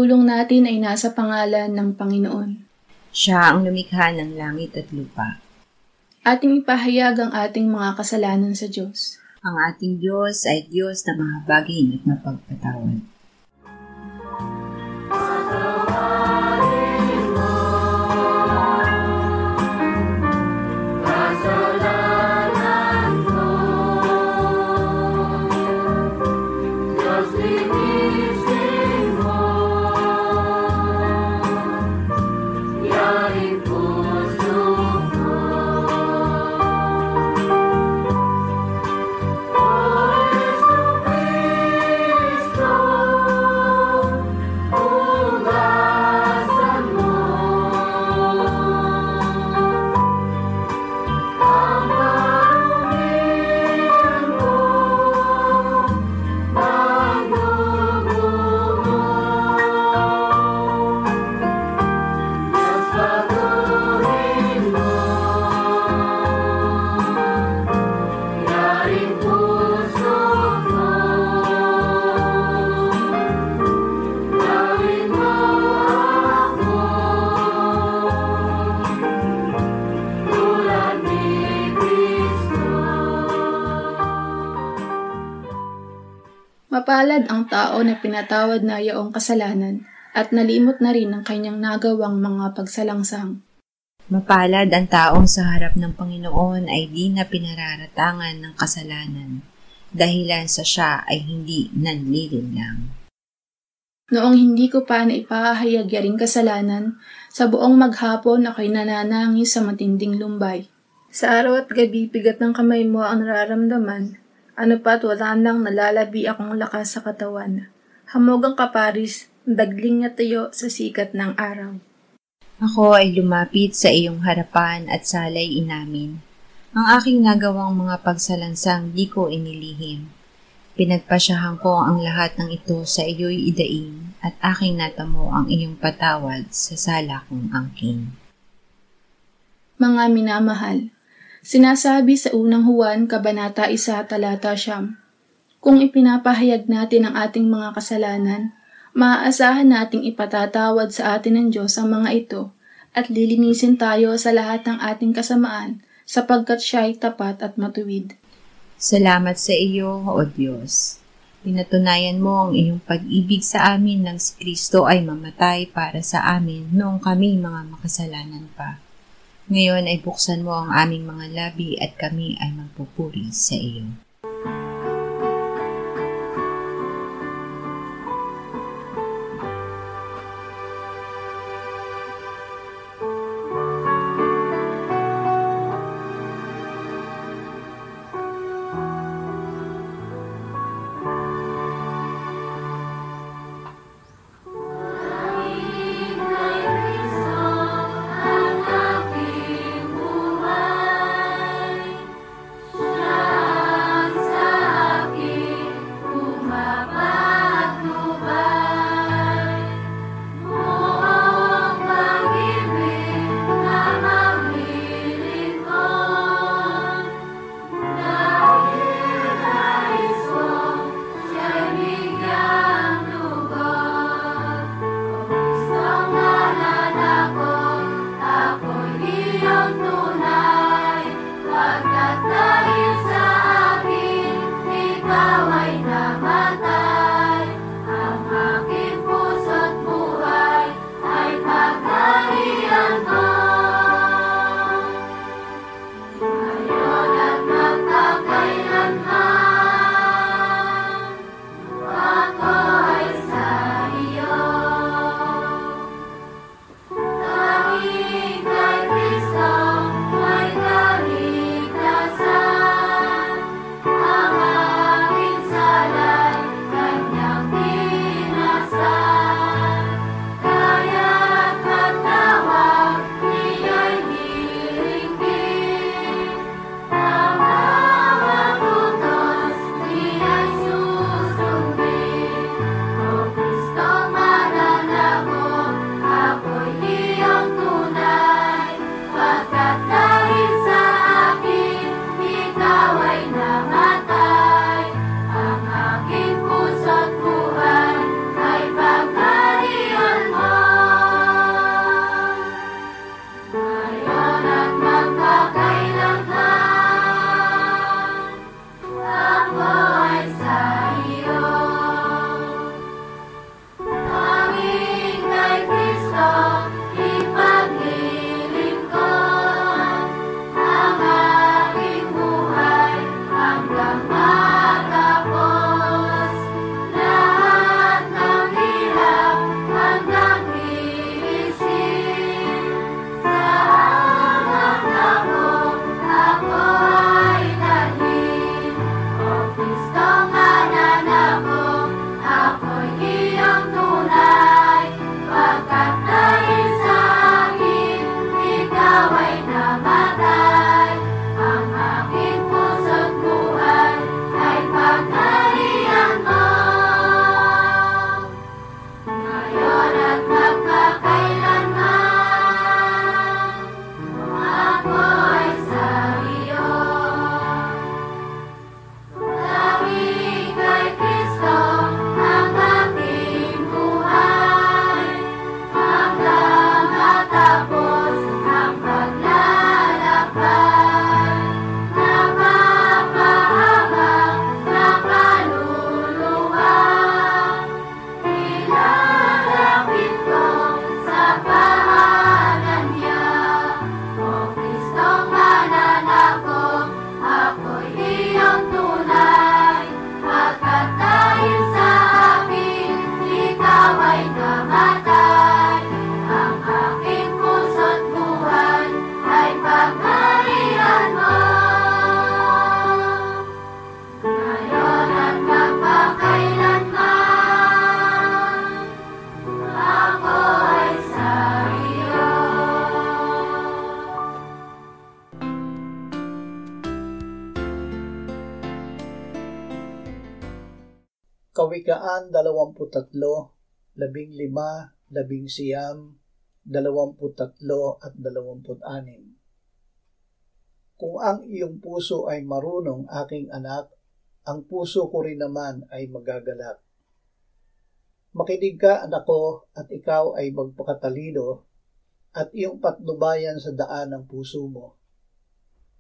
pagtulong natin ay nasa pangalan ng Panginoon. Siya ang lumikha ng langit at lupa. Ating ipahayag ang ating mga kasalanan sa Diyos. Ang ating Diyos ay Diyos na mahabagin at mapagpatawad. Mapalad ang tao na pinatawad na yaong kasalanan at nalimot na rin ang kanyang nagawang mga pagsalangsang. Mapalad ang taong sa harap ng Panginoon ay di na pinararatangan ng kasalanan, dahilan sa siya ay hindi nanlilinlang. Noong hindi ko pa naipahayag yaring kasalanan, sa buong maghapon ako'y nananangis sa matinding lumbay. Sa araw at gabi, bigat ng kamay mo ang nararamdaman. Ano pa't wala nang nalalabi akong lakas sa katawan. Hamog ang kaparis, dagling na tayo sa sikat ng araw. Ako ay lumapit sa iyong harapan at salay inamin. Ang aking nagawang mga pagsalansang di ko inilihim. Pinagpasyahan ko ang lahat ng ito sa iyo'y idaing at aking natamo ang iyong patawad sa sala kong angkin. Mga minamahal, sinasabi sa unang Juan, Kabanata 1, Talata 9, kung ipinapahayag natin ang ating mga kasalanan, maaasahan nating ipatatawad sa atin ng Diyos ang mga ito at lilinisin tayo sa lahat ng ating kasamaan sapagkat siya ay tapat at matuwid. Salamat sa iyo, O Diyos. Pinatunayan mo ang iyong pag-ibig sa amin nang si Kristo ay mamatay para sa amin noong kami mga makasalanan pa. Ngayon ay buksan mo ang aming mga labi at kami ay magpupuri sa iyo. Kawikaan 23, 15, 19, 23 at 26. Kung ang iyong puso ay marunong, aking anak, ang puso ko rin naman ay magagalak. Makinig ka, anak ko, at ikaw ay magpakatalino, at iyong patnubayan sa daan ng puso mo.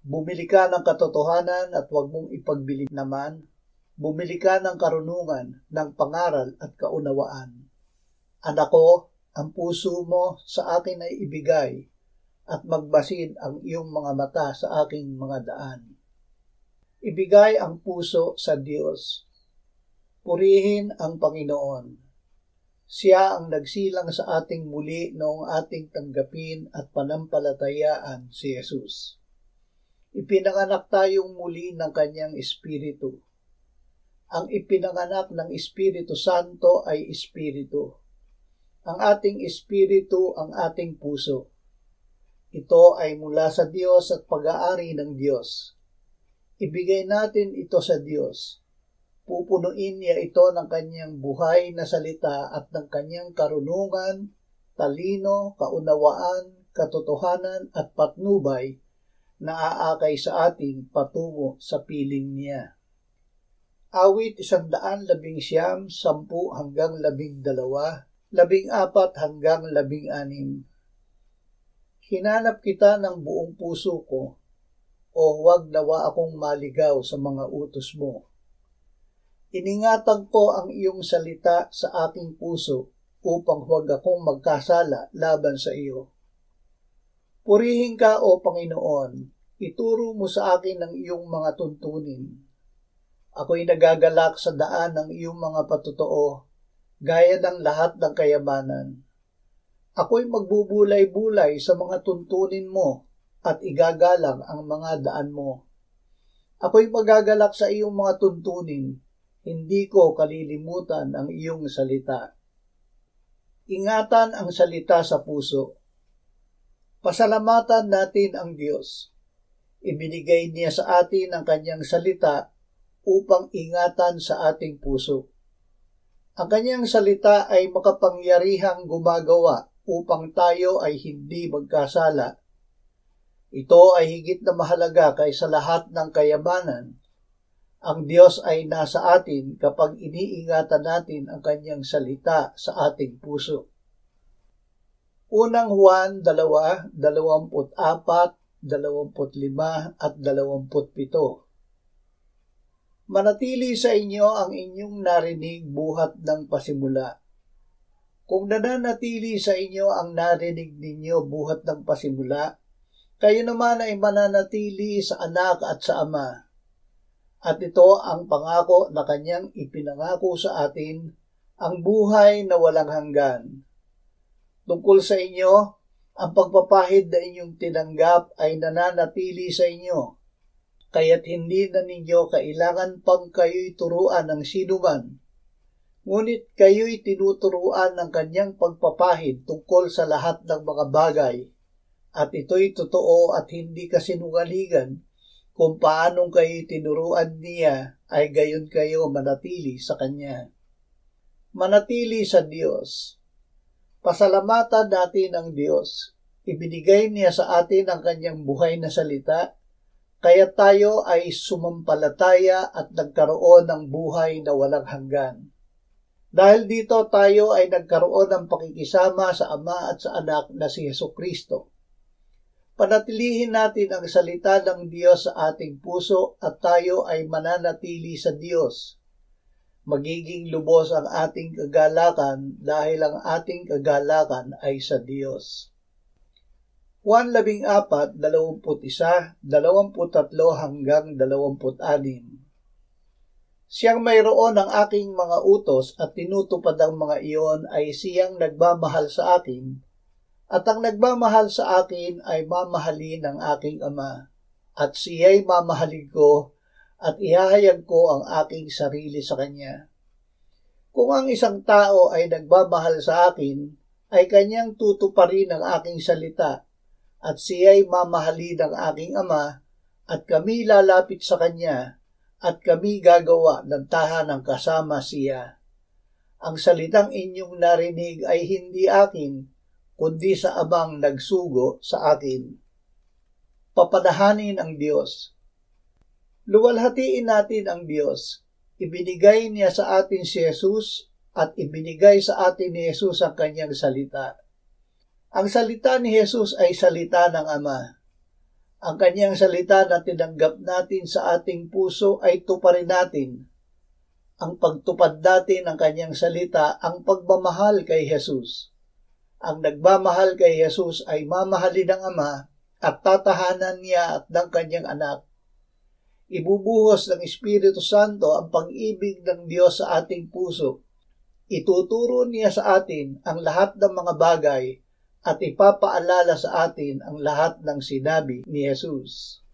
Bumili ka ng katotohanan at huwag mong ipagbili naman. Bumili ka ng karunungan, ng pangaral at kaunawaan. Anak ko, ang puso mo sa akin ay ibigay, at magbasid ang iyong mga mata sa aking mga daan. Ibigay ang puso sa Diyos. Purihin ang Panginoon. Siya ang nagsilang sa ating muli noong ating tanggapin at panampalatayaan si Jesus. Ipinanganak tayong muli ng Kanyang Espiritu. Ang ipinanganak ng Espiritu Santo ay Espiritu. Ang ating Espiritu ang ating puso. Ito ay mula sa Diyos at pag-aari ng Diyos. Ibigay natin ito sa Diyos. Pupunuin niya ito ng Kanyang buhay na salita at ng Kanyang karunungan, talino, kaunawaan, katotohanan at patnubay na aakay sa atin patungo sa piling niya. Awit 119, 10 hanggang 12, 14 hanggang 16. Hinanap kita ng buong puso ko, o huwag nawa akong maligaw sa mga utos mo. Iningatan ko ang iyong salita sa aking puso upang huwag akong magkasala laban sa iyo. Purihin ka, o Panginoon, ituro mo sa akin ang iyong mga tuntunin. Ako'y nagagalak sa daan ng iyong mga patotoo, gaya ng lahat ng kayamanan. Ako'y magbubulay-bulay sa mga tuntunin mo at igagalang ang mga daan mo. Ako'y magagalak sa iyong mga tuntunin, hindi ko kalilimutan ang iyong salita. Ingatan ang salita sa puso. Pasalamatan natin ang Diyos. Ibinigay niya sa atin ang Kanyang salita upang ingatan sa ating puso. Ang Kanyang salita ay makapangyarihang gumagawa upang tayo ay hindi magkasala. Ito ay higit na mahalaga kaysa lahat ng kayamanan. Ang Diyos ay nasa atin kapag iniingatan natin ang Kanyang salita sa ating puso. Unang Juan 2, 24, 25 at 27. Manatili sa inyo ang inyong narinig buhat ng pasimula. Kung nananatili sa inyo ang narinig ninyo buhat ng pasimula, kayo naman ay mananatili sa anak at sa ama. At ito ang pangako na Kanyang ipinangako sa atin, ang buhay na walang hanggan. Tungkol sa inyo, ang pagpapahid na inyong tinanggap ay nananatili sa inyo, kaya't hindi na ninyo kailangan pang kayo'y turuan ng sinuman. Ngunit kayo'y tinuturuan ng Kanyang pagpapahid tungkol sa lahat ng mga bagay, at ito'y totoo at hindi kasinungalingan. Kung paanong kayo'y tinuruan niya, ay gayon kayo manatili sa Kanya. Manatili sa Diyos. Pasalamatan natin ang Diyos. Ibinigay niya sa atin ang Kanyang buhay na salita, kaya tayo ay sumampalataya at nagkaroon ng buhay na walang hanggan. Dahil dito tayo ay nagkaroon ng pakikisama sa Ama at sa Anak na si Jesucristo. Panatilihin natin ang salita ng Diyos sa ating puso at tayo ay mananatili sa Diyos. Magiging lubos ang ating kagalakan dahil ang ating kagalakan ay sa Diyos. Juan 14, 21, 23 hanggang 26. Siyang mayroon ng aking mga utos at tinutupad ang mga iyon ay siyang nagmamahal sa akin, at ang nagmamahal sa akin ay mamahalin ng aking Ama, at siya'y mamahalin ko at ihahayag ko ang aking sarili sa kanya. Kung ang isang tao ay nagmamahal sa akin, ay kanyang tutuparin ang aking salita, at siya'y mamahalin ng aking Ama, at kami lalapit sa kanya, at kami gagawa ng tahanan kasama siya. Ang salitang inyong narinig ay hindi akin, kundi sa Amang nagsugo sa akin. Papadahanin ang Diyos. Luwalhatiin natin ang Diyos. Ibinigay niya sa atin si Jesus at ibinigay sa atin ni Jesus ang kanyang salita. Ang salita ni Jesus ay salita ng Ama. Ang kanyang salita na tinanggap natin sa ating puso ay tuparin natin. Ang pagtupad natin ng kanyang salita ang pagmamahal kay Jesus. Ang nagmamahal kay Jesus ay mamahalin ng Ama at tatahanan niya at ng kanyang anak. Ibubuhos ng Espiritu Santo ang pag-ibig ng Diyos sa ating puso. Ituturo niya sa atin ang lahat ng mga bagay at ipapaalala sa atin ang lahat ng sinabi ni Jesus.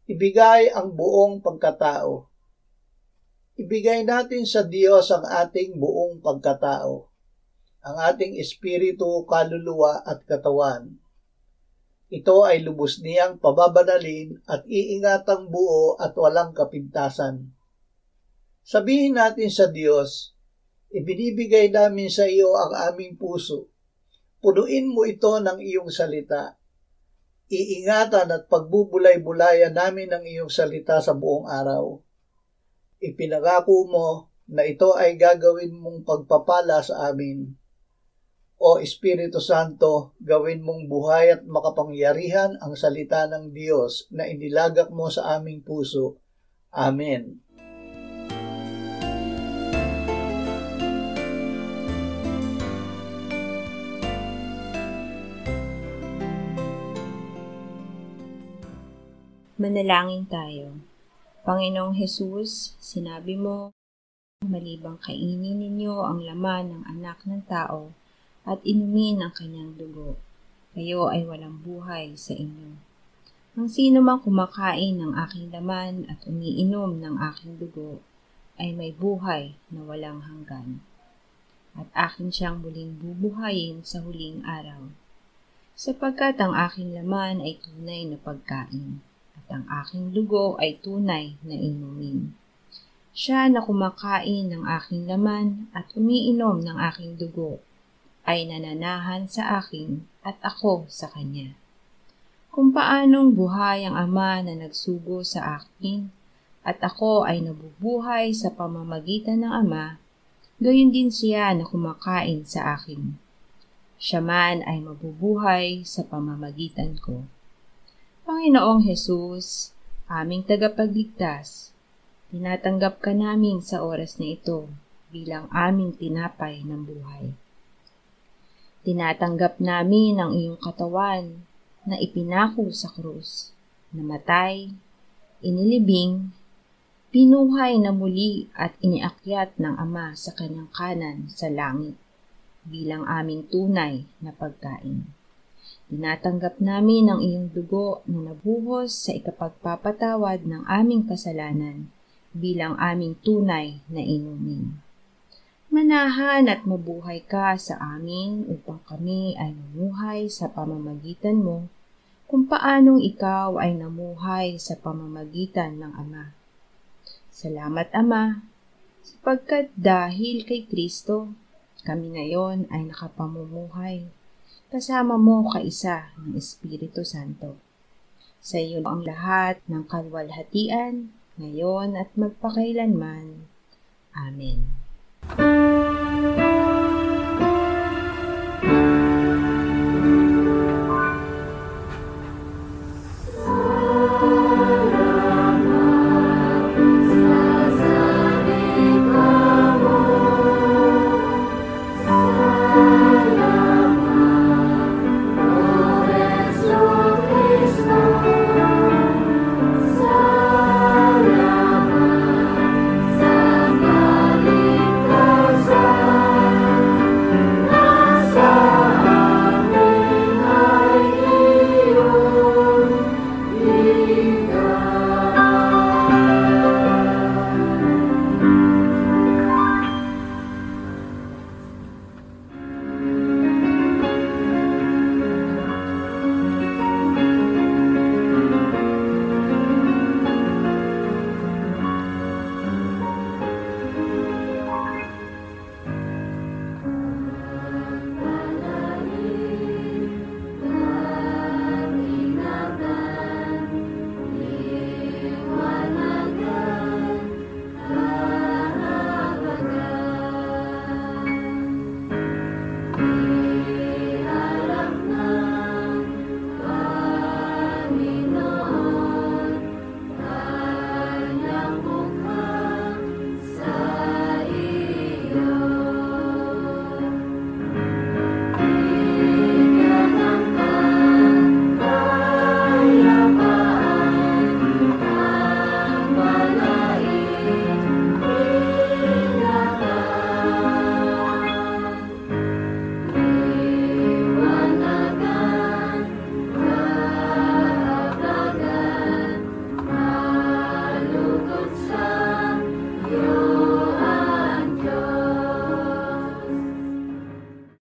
Ibigay ang buong pagkatao. Ibigay natin sa Diyos ang ating buong pagkatao, ang ating espiritu, kaluluwa at katawan. Ito ay lubos niyang pababanalin at iingatang buo at walang kapintasan. Sabihin natin sa Diyos, ibinibigay namin sa iyo ang aming puso. Punuin mo ito ng iyong salita. Iingatan at pagbubulay-bulayan namin ang iyong salita sa buong araw. Ipinangako mo na ito ay gagawin mong pagpapala sa amin. O Espiritu Santo, gawin mong buhay at makapangyarihan ang salita ng Diyos na inilagak mo sa aming puso. Amen. Manalangin tayo. Panginoong Jesus, sinabi mo, malibang kainin ninyo ang laman ng anak ng tao at inumin ang kanyang dugo, kayo ay walang buhay sa inyo. Ang sino mang kumakain ng aking laman at umiinom ng aking dugo ay may buhay na walang hanggan, at akin siyang muling bubuhayin sa huling araw. Sapagkat ang aking laman ay tunay na pagkain, at ang aking dugo ay tunay na inumin. Siya na kumakain ng aking laman at umiinom ng aking dugo ay nananahan sa akin at ako sa kanya. Kung paanong buhay ang Ama na nagsugo sa akin at ako ay nabubuhay sa pamamagitan ng Ama, gayon din siya na kumakain sa akin. Siya man ay mabubuhay sa pamamagitan ko. Panginoong Jesus, aming tagapagligtas, tinatanggap ka namin sa oras na ito bilang aming tinapay ng buhay. Tinatanggap namin ang iyong katawan na ipinako sa krus, namatay, inilibing, pinuhay na muli at iniakyat ng Ama sa kanyang kanan sa langit bilang aming tunay na pagkain. Tinatanggap namin ang iyong dugo na nabuhos sa ikapagpapatawad ng aming kasalanan bilang aming tunay na inumin. Manahan at mabuhay ka sa amin upang kami ay namuhay sa pamamagitan mo kung paanong ikaw ay namuhay sa pamamagitan ng Ama. Salamat, Ama, sapagkat dahil kay Kristo, kami ngayon ay nakapamumuhay kasama mo kaisa ng Espiritu Santo. Sa iyo ang lahat ng kalwalhatian, ngayon at magpakailanman. Amen.